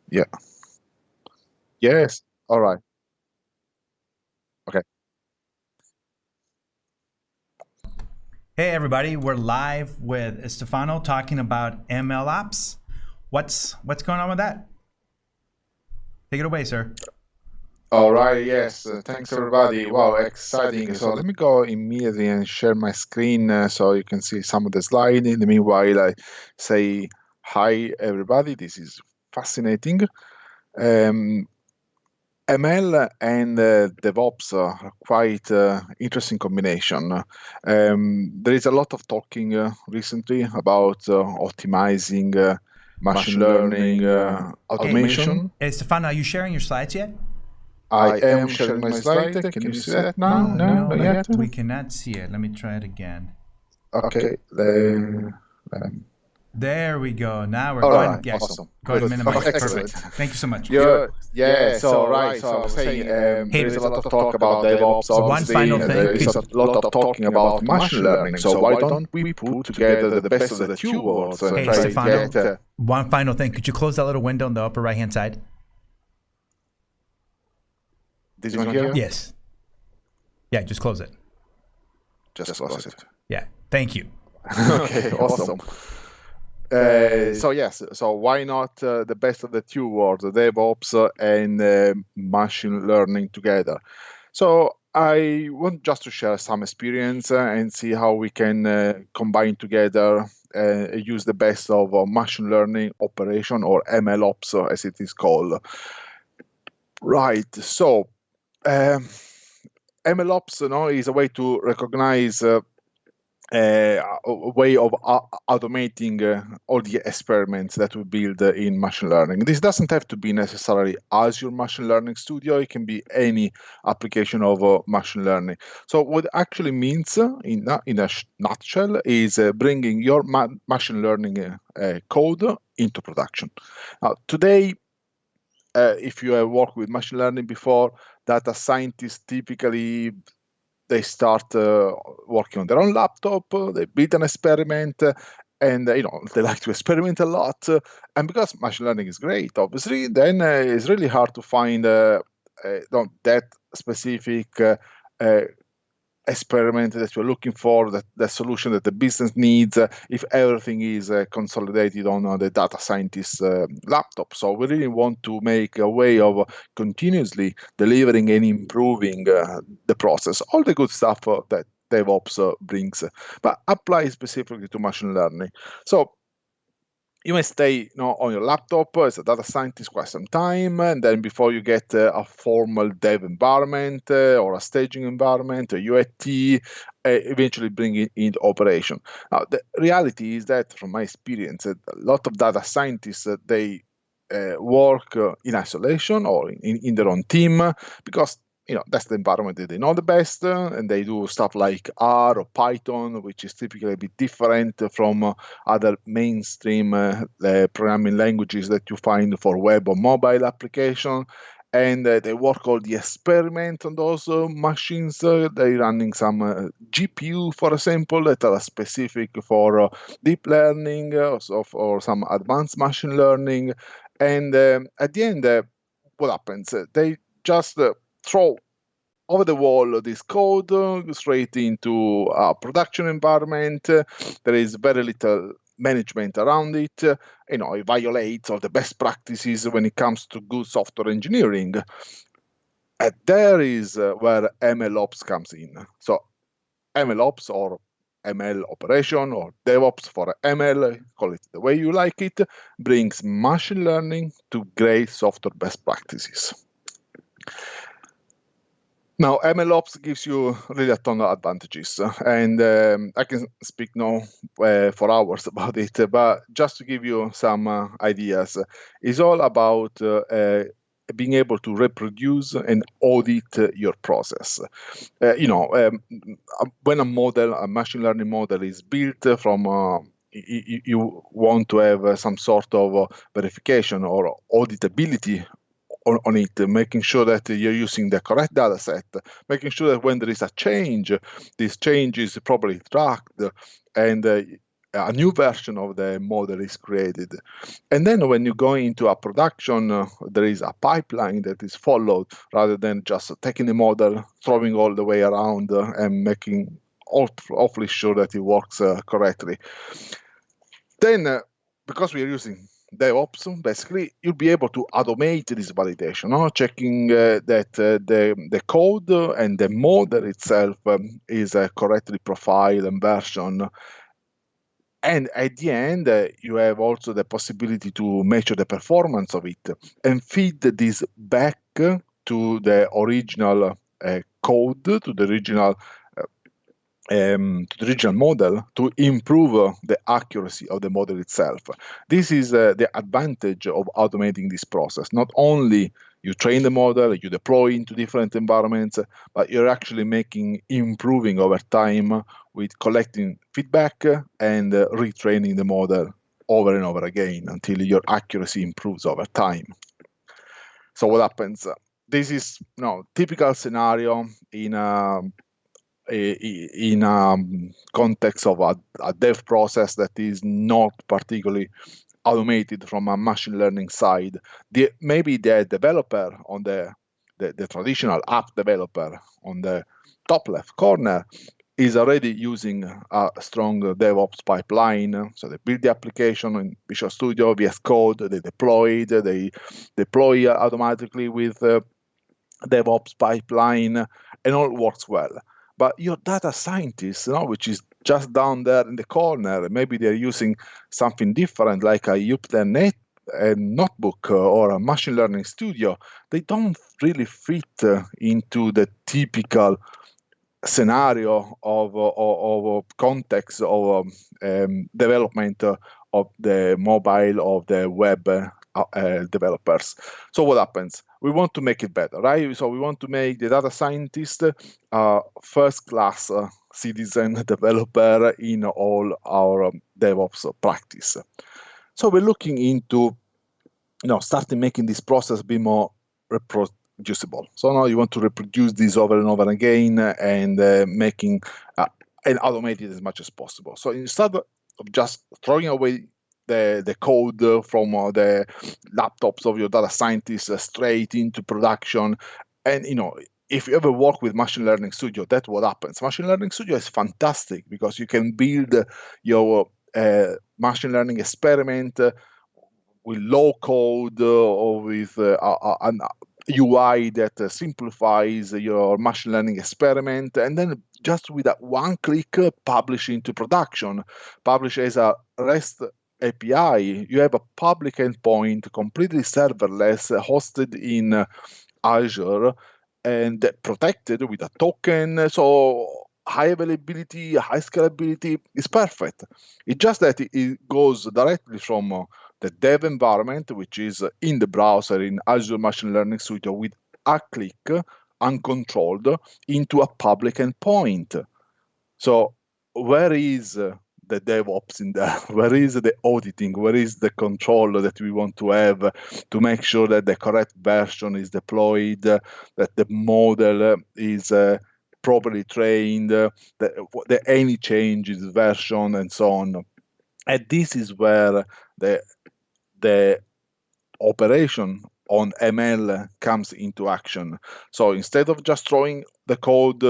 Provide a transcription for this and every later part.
Yeah. Yes. All right. Okay. Hey everybody, we're live with Stefano talking about MLOps. What's going on with that? Take it away, sir. All right. Yes. Thanks, everybody. Wow, exciting. So let me go immediately and share my screen so you can see some of the slide. In the meanwhile, I say hi, everybody. This is fascinating. Um, ML and DevOps are quite interesting combination. There is a lot of talking recently about optimizing machine learning, automation. Hey, Stefano, are you sharing your slides yet? I am sharing my slide. Can you see that now? No, not yet. We cannot see it. Let me try it again. Okay. There we go. Now we're All going. right. Yeah, Awesome. go ahead and Good. minimize. Excellent. Perfect. Thank you so much. Good. Yeah. So right. So I was saying there is a lot of talk about DevOps. Obviously, final thing. there is a lot of talking about machine learning. So why don't we put together the best of the two worlds and Hey, try Stefano, to get one final thing. Could you close that little window on the upper right hand side? this one here? Yes. Yeah, just close it. Just close it. Yeah. Thank you. Okay. Awesome. So yes, so why not the best of the two worlds, DevOps and machine learning together? So I want just to share some experience and see how we can combine together, use the best of machine learning operation or MLOps as it is called. Right. So MLOps, is a way to recognize. A way of automating all the experiments that we build in machine learning. This doesn't have to be necessarily Azure Machine Learning Studio. It can be any application of machine learning. So what it actually means in a nutshell is bringing your machine learning code into production. Now, today, if you have worked with machine learning before, data scientists typically they start working on their own laptop, they build an experiment, and they like to experiment a lot. And because machine learning is great, obviously, then it's really hard to find that specific experiment that you're looking for, that the solution that the business needs, if everything is consolidated on the data scientist laptop. So we really want to make a way of continuously delivering and improving the process, all the good stuff that DevOps brings, but apply specifically to machine learning. So you may stay on your laptop as a data scientist quite some time, and then before you get a formal dev environment or a staging environment, a UAT, eventually bring it into operation. Now, the reality is that, from my experience, a lot of data scientists, they work in isolation or in their own team because that's the environment that they know the best, and they do stuff like R or Python, which is typically a bit different from other mainstream programming languages that you find for web or mobile application. And they work all the experiment on those machines. They're running some GPU, for example, that are specific for deep learning or some advanced machine learning. And at the end, what happens? They just throw over the wall this code straight into a production environment. There is very little management around it. It violates all the best practices when it comes to good software engineering. And there is where MLOps comes in. So MLOps, or ML operation, or DevOps for ML, call it the way you like it, brings machine learning to great software best practices. Now, MLOps gives you really a ton of advantages, and I can speak now for hours about it, but just to give you some ideas, it's all about being able to reproduce and audit your process. When a machine learning model is built from you want to have some sort of verification or auditability on it, making sure that you're using the correct data set, making sure that when there is a change, this change is properly tracked, and a new version of the model is created. And then when you go into a production, there is a pipeline that is followed rather than just taking the model, throwing all the way around and making awfully sure that it works correctly. Then, because we are using DevOps, basically, you'll be able to automate this validation, checking that the code and the model itself is correctly profiled and versioned. And at the end, you have also the possibility to measure the performance of it and feed this back to the original code, to the original model to improve the accuracy of the model itself. This is the advantage of automating this process. Not only you train the model, you deploy into different environments, but you're actually improving over time with collecting feedback and retraining the model over and over again until your accuracy improves over time. So what happens? This is typical scenario in a context of a dev process that is not particularly automated from a machine learning side. Maybe the developer on the traditional app developer on the top left corner is already using a strong DevOps pipeline. So they build the application in Visual Studio, VS Code, they deploy automatically with DevOps pipeline, and all works well. But your data scientist, which is just down there in the corner, maybe they're using something different, like a Jupyter notebook or a machine learning studio. They don't really fit into the typical scenario of context of development of the mobile, of the web developers. So what happens? We want to make it better, right? So we want to make the data scientist first-class citizen developer in all our DevOps practice. So we're looking into, starting making this process be more reproducible. So now you want to reproduce this over and over again and making and automate it as much as possible. So instead of just throwing away the code from the laptops of your data scientists straight into production, and if you ever work with Machine Learning Studio, that's what happens. Machine Learning Studio is fantastic because you can build your machine learning experiment with low code or with an UI that simplifies your machine learning experiment, and then just with that one click, publish into production. Publish as a REST API. You have a public endpoint, completely serverless, hosted in Azure, and protected with a token. So high availability, high scalability is perfect. It's just that it goes directly from the dev environment, which is in the browser in Azure Machine Learning Studio, with a click, uncontrolled, into a public endpoint. So where is the DevOps in there? Where is the auditing? Where is the control that we want to have to make sure that the correct version is deployed, that the model is properly trained, that any change is version, and so on. And this is where the operation on ML comes into action. So instead of just throwing the code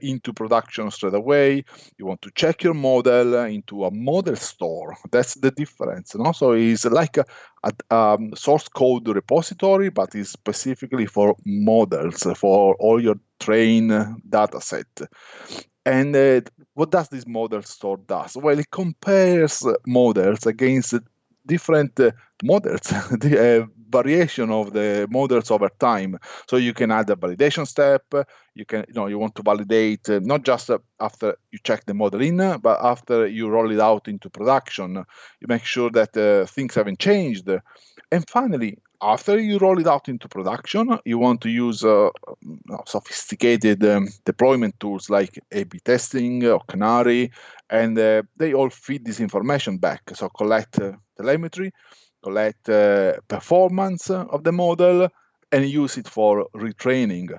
into production straight away, you want to check your model into a model store. That's the difference. So it's like a source code repository, but it's specifically for models, for all your train data set. And what does this model store does? Well, it compares models against different models, the variation of the models over time. So you can add a validation step. You can, you want to validate not just after you check the model in, but after you roll it out into production. You make sure that things haven't changed. And finally, after you roll it out into production, you want to use sophisticated deployment tools like A/B testing or Canary, and they all feed this information back. So collect telemetry, collect performance of the model, and use it for retraining,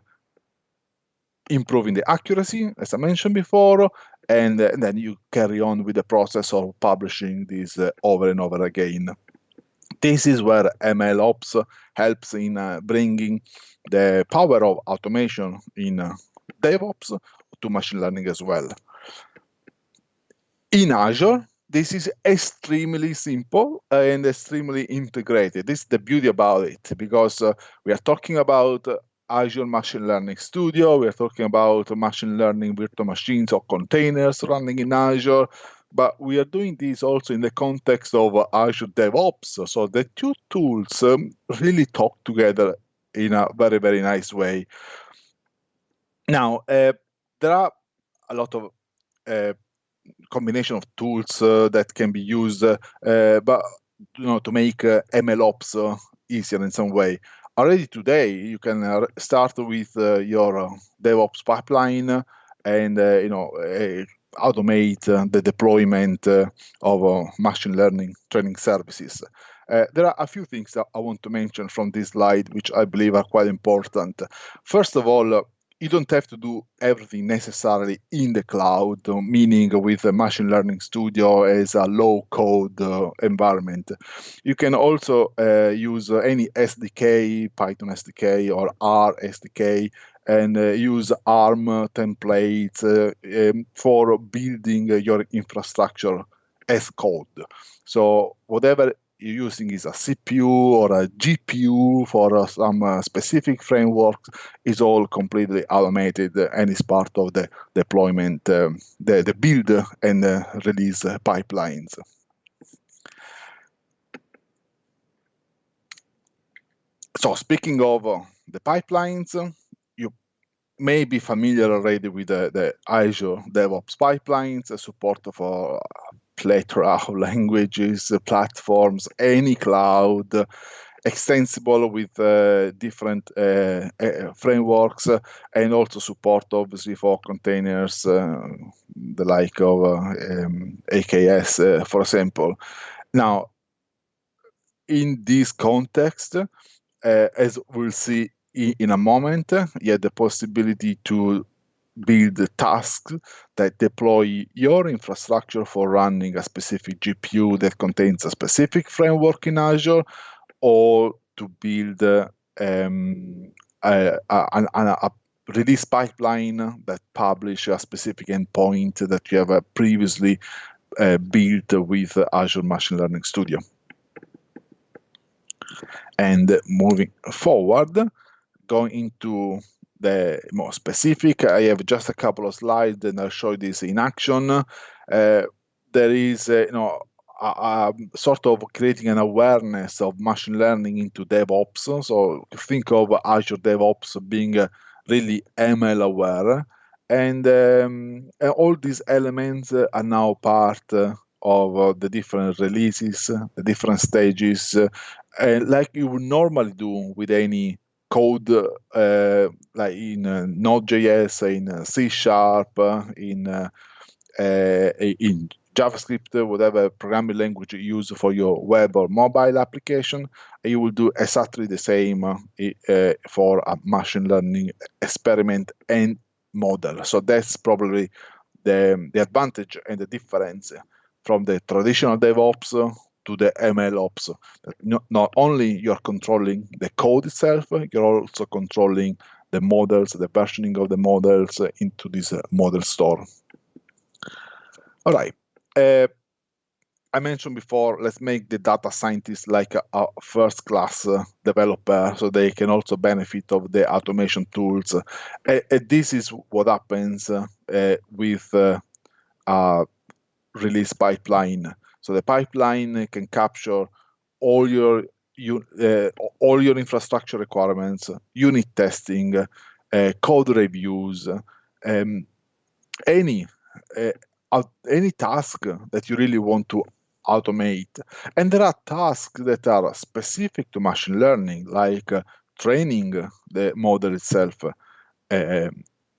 improving the accuracy, as I mentioned before, and then you carry on with the process of publishing this over and over again. This is where MLOps helps in bringing the power of automation in DevOps to machine learning as well. In Azure, this is extremely simple and extremely integrated. This is the beauty about it, because we are talking about Azure Machine Learning Studio, we are talking about machine learning virtual machines or containers running in Azure, but we are doing this also in the context of Azure DevOps. So the two tools really talk together in a very, very nice way. Now, there are a lot of combination of tools that can be used, but to make MLOps easier in some way. Already today, you can start with your DevOps pipeline and automate the deployment of machine learning training services. There are a few things that I want to mention from this slide, which I believe are quite important. First of all, you don't have to do everything necessarily in the cloud, meaning with a machine learning studio as a low-code environment. You can also use any SDK, Python SDK or R SDK, and use ARM templates for building your infrastructure as code. So whatever you're using is a CPU or a GPU for some specific frameworks is all completely automated and is part of the deployment, the build and release pipelines. So speaking of the pipelines, you may be familiar already with the Azure DevOps pipelines, support for plethora of languages, platforms, any cloud, extensible with different frameworks, and also support obviously for containers, the like of AKS, for example. Now, in this context, as we'll see in a moment, you have the possibility to build tasks that deploy your infrastructure for running a specific GPU that contains a specific framework in Azure, or to build a release pipeline that publish a specific endpoint that you have previously built with Azure Machine Learning Studio. And moving forward, going into the more specific, I have just a couple of slides and I'll show this in action. There is sort of creating an awareness of machine learning into DevOps. So think of Azure DevOps being really ML aware, and all these elements are now part of the different releases, the different stages, like you would normally do with any code, like in Node.js, in C#, in JavaScript, whatever programming language you use for your web or mobile application, you will do exactly the same for a machine learning experiment and model. So that's probably the advantage and the difference from the traditional DevOps to the MLOps. Not only you're controlling the code itself, you're also controlling the models, the versioning of the models into this model store. All right. I mentioned before, let's make the data scientists like a first-class developer, so they can also benefit of the automation tools. This is what happens with a release pipeline. So the pipeline can capture all your infrastructure requirements, unit testing, code reviews, any task that you really want to automate. And there are tasks that are specific to machine learning, like training the model itself.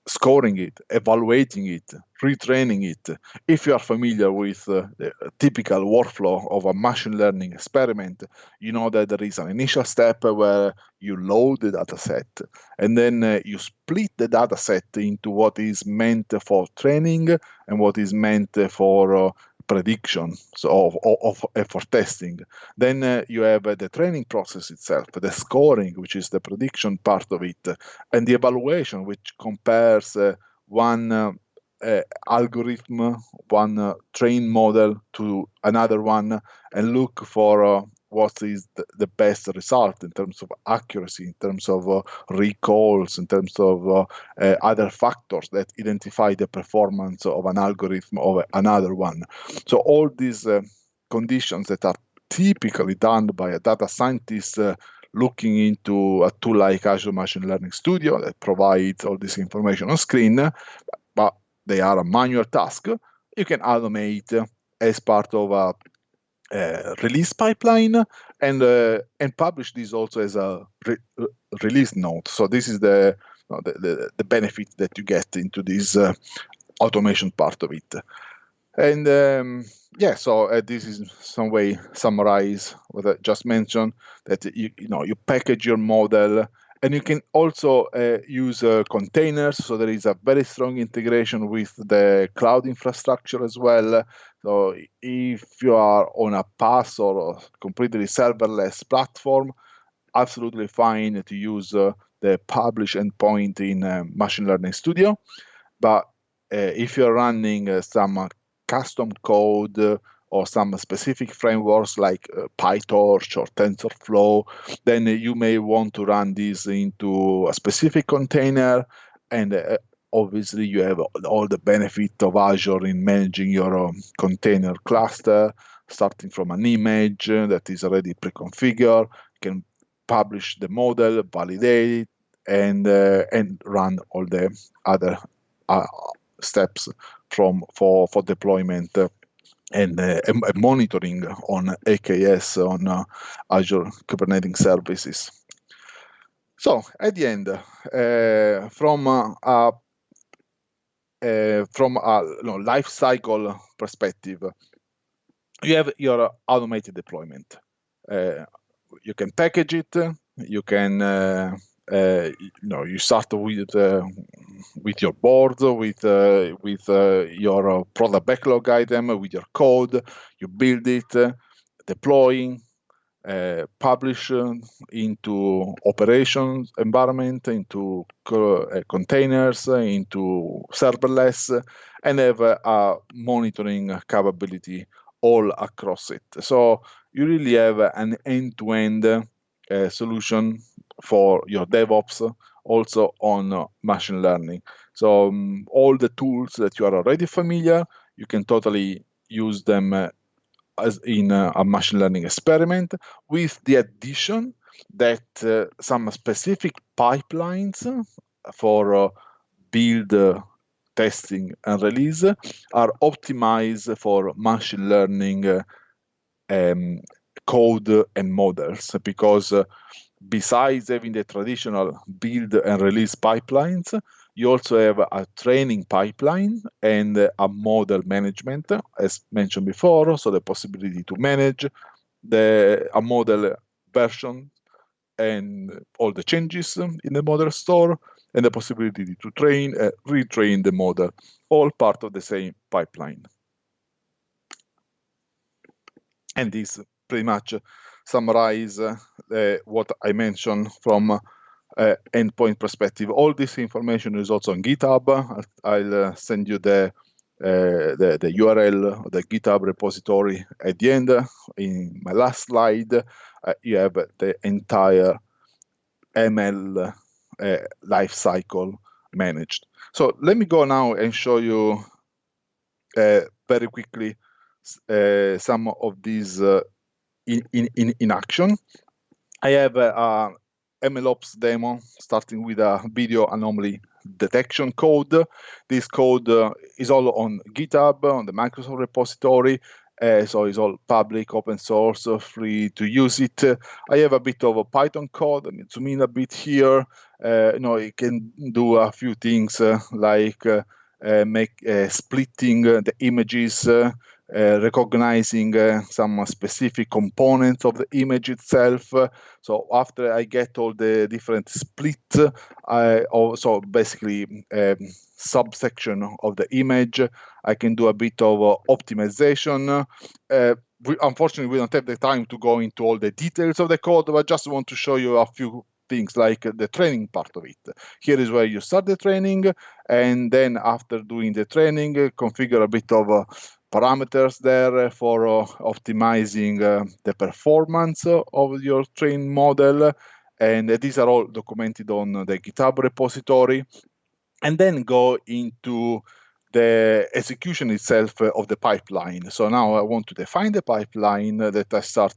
scoring it, evaluating it, retraining it. If you are familiar with the typical workflow of a machine learning experiment, you know that there is an initial step where you load the data set, and then you split the data set into what is meant for training and what is meant for prediction, so for testing. Then you have the training process itself, the scoring, which is the prediction part of it, and the evaluation, which compares one algorithm, one trained model to another one, and look for what is the best result in terms of accuracy, in terms of recalls, in terms of other factors that identify the performance of an algorithm over another one. So all these conditions that are typically done by a data scientist looking into a tool like Azure Machine Learning Studio that provides all this information on screen, but they are a manual task. You can automate as part of a release pipeline and publish this also as a release note. So this is the benefit that you get into this automation part of it. And yeah, so this is some way summarize what I just mentioned, that you package your model, and you can also use containers. So there is a very strong integration with the cloud infrastructure as well. So if you are on a PaaS or a completely serverless platform, absolutely fine to use the publish endpoint in Machine Learning Studio. But if you're running some custom code or some specific frameworks like PyTorch or TensorFlow, then you may want to run this into a specific container, and obviously you have all the benefit of Azure in managing your container cluster, starting from an image that is already pre-configured. You can publish the model, validate it, and run all the other steps for deployment and monitoring on AKS, on Azure Kubernetes Services. So at the end, from a life cycle perspective, you have your automated deployment. You can package it. You can you start with your board, with your product backlog item, with your code. You build it, deploy, publish into operations environment, into containers, into serverless, and have a monitoring capability all across it. So you really have an end-to-end solution for your DevOps, also on machine learning. So all the tools that you are already familiar, you can totally use them as in a machine learning experiment, with the addition that some specific pipelines for build, testing, and release are optimized for machine learning code and models, because besides having the traditional build and release pipelines, you also have a training pipeline and a model management, as mentioned before. So the possibility to manage a model version and all the changes in the model store, and the possibility to train, retrain the model, all part of the same pipeline. And this pretty much summarize what I mentioned from endpoint perspective. All this information is also on GitHub. I'll send you the URL, the GitHub repository at the end. In my last slide, you have the entire ML life cycle managed. So let me go now and show you very quickly some of these in action. I have a MLOps demo starting with a video anomaly detection code. This code is all on GitHub, on the Microsoft repository, So it's all public, open source, free to use it. I have a bit of a Python code. Let me zoom in a bit here. It can do a few things like make splitting the images, recognizing some specific components of the image itself. So after I get all the different split, I also basically subsection of the image, I can do a bit of optimization. Unfortunately, we don't have the time to go into all the details of the code, but I just want to show you a few things like the training part of it. Here is where you start the training, and then after doing the training, configure a bit of parameters there for optimizing the performance of your trained model. And these are all documented on the GitHub repository. And then go into the execution itself of the pipeline. So now I want to define the pipeline that I start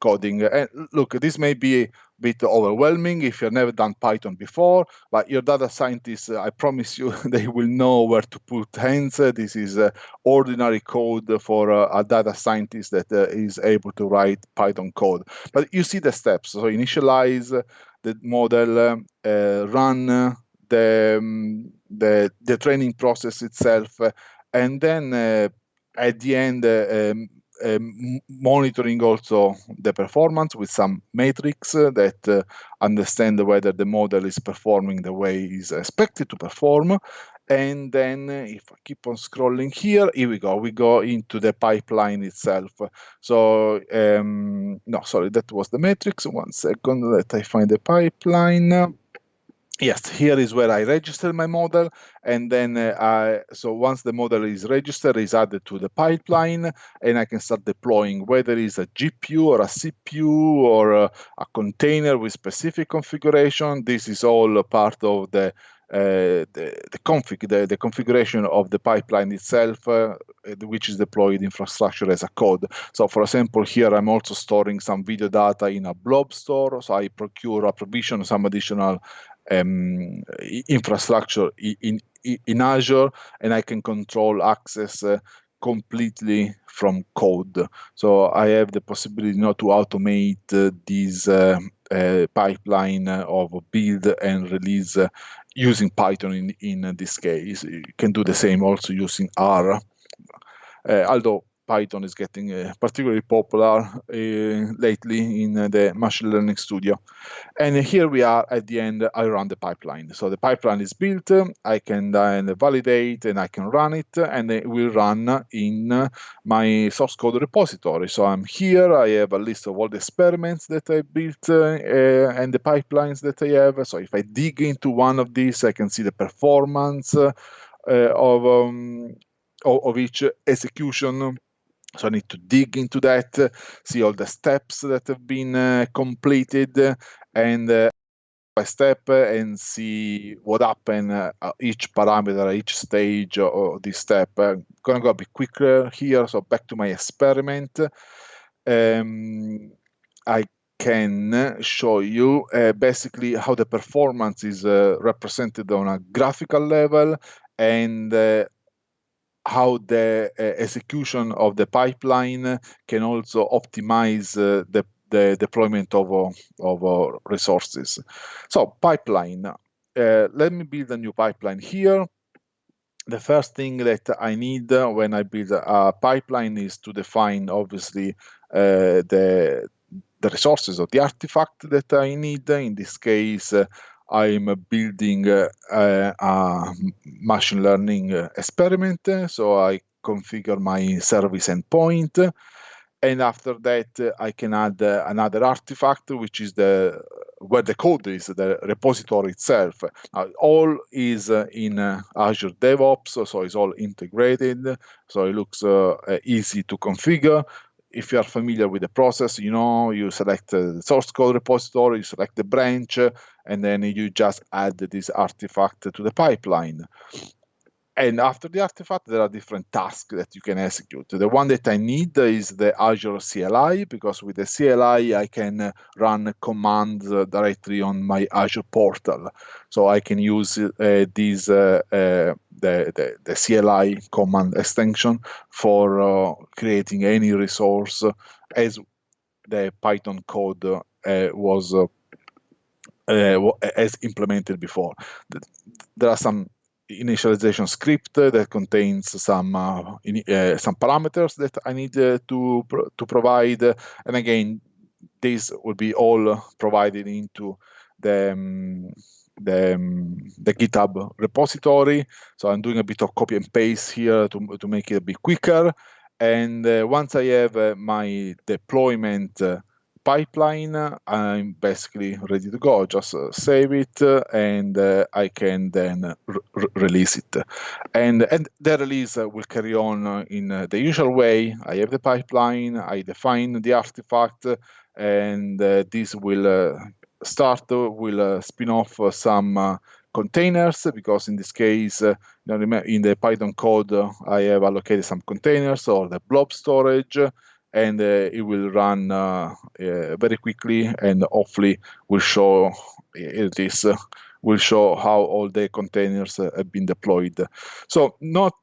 coding. And look, this may be a bit overwhelming if you've never done Python before, but your data scientists, I promise you, they will know where to put hands. This is ordinary code for a data scientist that is able to write Python code. But you see the steps. So initialize the model, run the training process itself, and then at the end monitoring also the performance with some metrics that understand whether the model is performing the way it's expected to perform. And then if I keep on scrolling here we go. We go into the pipeline itself. So no, sorry, that was the metrics. 1 second, let I find the pipeline. Yes, here is where I register my model, and then so once the model is registered, is added to the pipeline, and I can start deploying, whether it's a GPU or a CPU or a container with specific configuration. This is all a part of the config, the configuration of the pipeline itself, which is deployed infrastructure as a code. So for example, here I'm also storing some video data in a blob store. So I provision some additional infrastructure in Azure, and I can control access completely from code. So I have the possibility not to automate this pipeline of build and release using Python in this case. You can do the same also using R, although Python is getting particularly popular lately in the machine learning studio. And here we are at the end. I run the pipeline. So the pipeline is built. I can then validate and I can run it, and it will run in my source code repository. So I'm here. I have a list of all the experiments that I built and the pipelines that I have. So if I dig into one of these, I can see the performance of each execution. So I need to dig into that, see all the steps that have been completed, and by step, and see what happened each parameter, each stage of this step. I'm gonna go a bit quicker here. So back to my experiment. I can show you basically how the performance is represented on a graphical level, and how the execution of the pipeline can also optimize the deployment of resources. So pipeline, let me build a new pipeline here. The first thing that I need when I build a pipeline is to define, obviously, the resources or the artifact that I need. In this case, I'm building a machine learning experiment, so I configure my service endpoint, and after that I can add another artifact, which is where the code is, the repository itself. All is in Azure DevOps, so it's all integrated, so it looks easy to configure. If you are familiar with the process, you select the source code repository, you select the branch, and then you just add this artifact to the pipeline. And after the artifact, there are different tasks that you can execute. The one that I need is the Azure CLI, because with the CLI, I can run commands directly on my Azure portal. So I can use the CLI command extension for creating any resource as the Python code was as implemented before. There are some initialization script that contains some parameters that I need to provide, and again, this will be all provided into the GitHub repository. So I'm doing a bit of copy and paste here to make it a bit quicker. And once I have my deployment pipeline, I'm basically ready to go. Just save it, and I can then release it. And the release will carry on in the usual way. I have the pipeline, I define the artifact, and this will will spin off some containers, because in this case, in the Python code, I have allocated some containers or the blob storage, and it will run very quickly, and hopefully will show will show how all the containers have been deployed. So not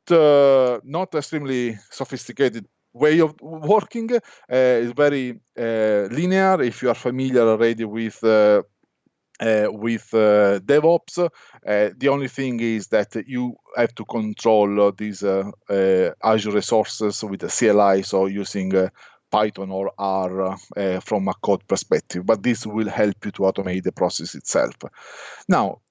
extremely sophisticated way of working. It's very linear. If you are familiar already with DevOps, the only thing is that you have to control these Azure resources with the CLI, so using Python or R from a code perspective, but this will help you to automate the process itself. Now,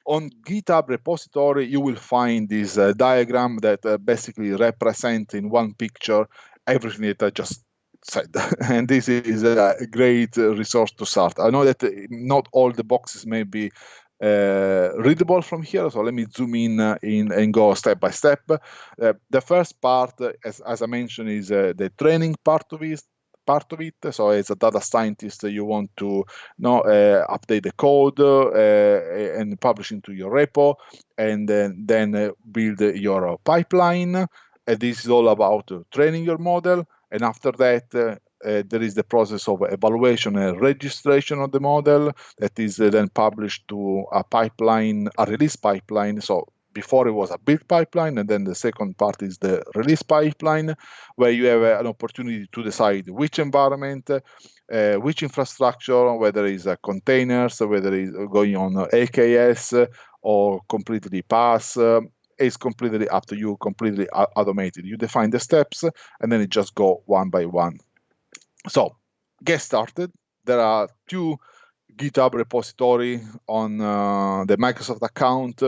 on GitHub repository, you will find this diagram that basically represents in one picture everything that I just said. And this is a great resource to start. I know that not all the boxes may be readable from here, so let me zoom in and go step by step. The first part, as I mentioned, is the training part of it. So as a data scientist, you want to update the code and publish into your repo, and then build your pipeline. And this is all about training your model. And after that, there is the process of evaluation and registration of the model that is then published to a pipeline, a release pipeline. So before it was a build pipeline, and then the second part is the release pipeline, where you have an opportunity to decide which environment, which infrastructure, whether it's containers, whether it's going on AKS or completely PaaS. It's completely up to you, completely automated. You define the steps, and then it just go one by one. So get started. There are 2 GitHub repository on the Microsoft account,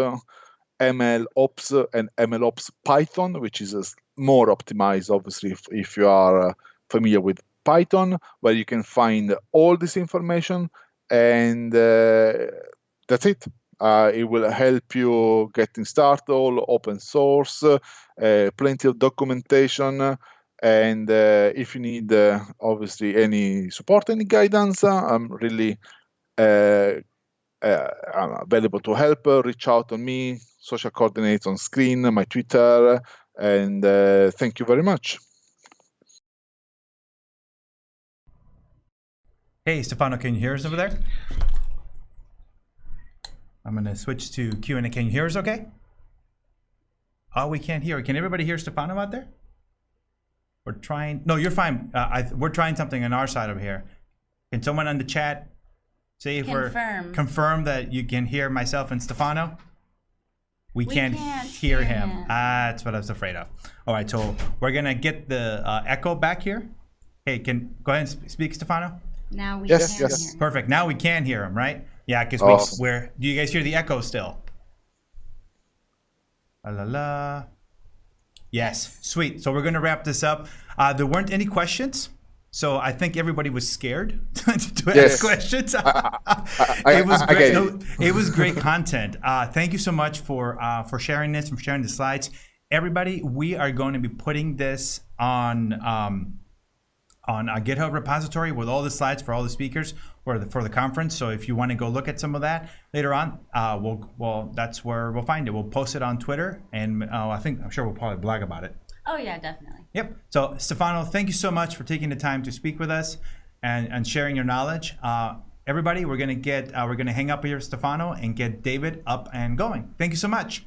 MLOps and MLOps Python, which is more optimized, obviously, if you are familiar with Python, where you can find all this information, and that's it. It will help you getting started, all open source, plenty of documentation, and if you need, obviously, any support, any guidance, I'm really I'm available to help. Reach out on me, social coordinates on screen, my Twitter, and thank you very much. Hey, Stefano, can you hear us over there? I'm going to switch to Q&A. Can you hear us okay? Oh, we can't hear. Can everybody hear Stefano out there? We're trying. No, you're fine. We're trying something on our side over here. Can someone on the chat say if confirm that you can hear myself and Stefano? We can't hear him. That's what I was afraid of. All right, so we're going to get the echo back here. Hey, go ahead and speak, Stefano. Now we can hear him. Perfect. Now we can hear him, right? Yeah, because we're. Do you guys hear the echo still? La la. Yes, sweet. So we're gonna wrap this up. There weren't any questions, so I think everybody was scared to ask questions. It was great. It was great content. Thank you so much for sharing this, for sharing the slides. Everybody, we are going to be putting this on on a GitHub repository with all the slides for all the speakers for the conference. So if you want to go look at some of that later on, that's where we'll find it. We'll post it on Twitter, and I'm sure we'll probably blog about it. Oh yeah, definitely. Yep. So Stefano, thank you so much for taking the time to speak with us and sharing your knowledge. Everybody, we're gonna hang up here, Stefano, and get David up and going. Thank you so much.